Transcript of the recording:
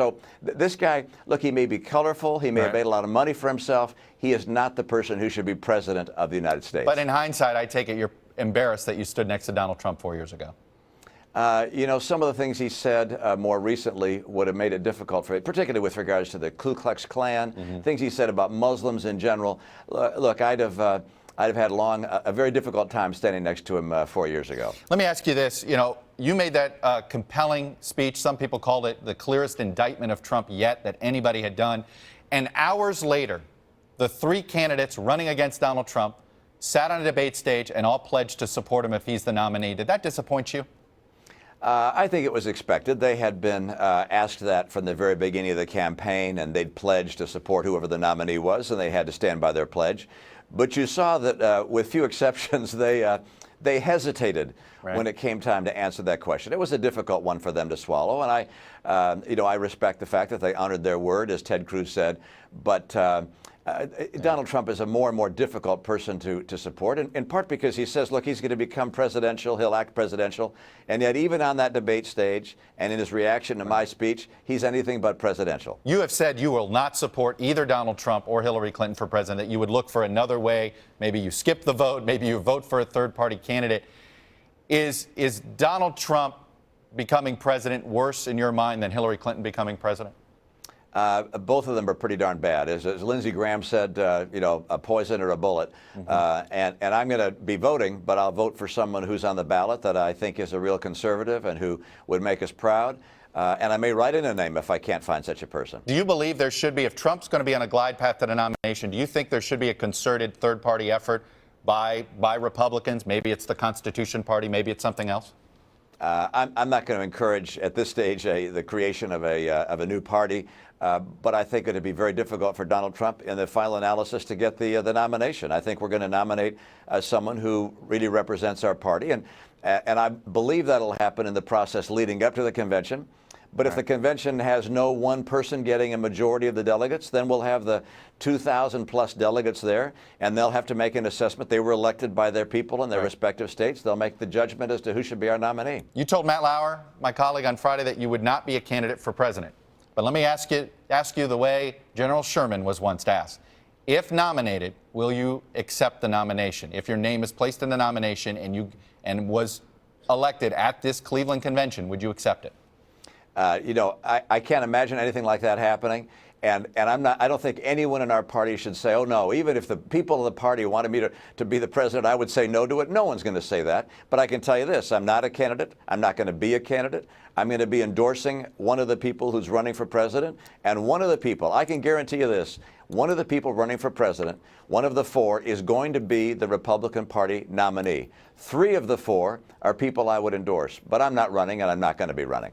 So this guy, look, he may be colorful. He may have made a lot of money for himself. He is not the person who should be president of the United States. But in hindsight, I take it you're embarrassed that you stood next to Donald Trump 4 years ago. You know, some of the things he said more recently would have made it difficult for him, particularly with regards to the Ku Klux Klan, things he said about Muslims in general. Look, I'd have had a very difficult time standing next to him 4 years ago. Let me ask you this. You know, you made that compelling speech. Some people called it the clearest indictment of Trump yet that anybody had done. And hours later, the three candidates running against Donald Trump sat on a debate stage and all pledged to support him if he's the nominee. Did that disappoint you? I think it was expected. They had been asked that from the very beginning of the campaign, and they'd pledged to support whoever the nominee was, and they had to stand by their pledge. But you saw that, with few exceptions, they hesitated when it came time to answer that question. It was a difficult one for them to swallow, and I respect the fact that they honored their word, as Ted Cruz said. But Donald Trump is a more and more difficult person to support, in part because he says, look, he's going to become presidential, he'll act presidential, and yet even on that debate stage and in his reaction to my speech, he's anything but presidential. You have said you will not support either Donald Trump or Hillary Clinton for president, that you would look for another way. Maybe you skip the vote, maybe you vote for a third-party candidate. Is Donald Trump becoming president worse in your mind than Hillary Clinton becoming president? Both of them are pretty darn bad. As Lindsey Graham said, you know, a poison or a bullet. And I'm going to be voting, but I'll vote for someone who's on the ballot that I think is a real conservative and who would make us proud. And I may write in a name if I can't find such a person. Do you believe there should be, if Trump's going to be on a glide path to the nomination, do you think there should be a concerted third-party effort by Republicans? Maybe it's the Constitution Party, maybe it's something else? I'm not going to encourage at this stage the creation of a new party, but I think it would be very difficult for Donald Trump in the final analysis to get the nomination. I think we're going to nominate someone who really represents our party, and I believe that'll happen in the process leading up to the convention. But if the convention has no one person getting a majority of the delegates, then we'll have the 2,000 plus delegates there, and they'll have to make an assessment. They were elected by their people in their respective states. They'll make the judgment as to who should be our nominee. You told Matt Lauer, my colleague, on Friday that you would not be a candidate for president. But let me ask you the way General Sherman was once asked. If nominated, will you accept the nomination? If your name is placed in the nomination and was elected at this Cleveland convention, would you accept it? You know, I can't imagine anything like that happening. And I don't think anyone in our party should say, oh, no, even if the people of the party wanted me to be the president, I would say no to it. No one's going to say that. But I can tell you this, I'm not a candidate. I'm not going to be a candidate. I'm going to be endorsing one of the people who's running for president. And one of the people, I can guarantee you this, one of the people running for president, one of the four, is going to be the Republican Party nominee. 3 of the 4 are people I would endorse. But I'm not running, and I'm not going to be running.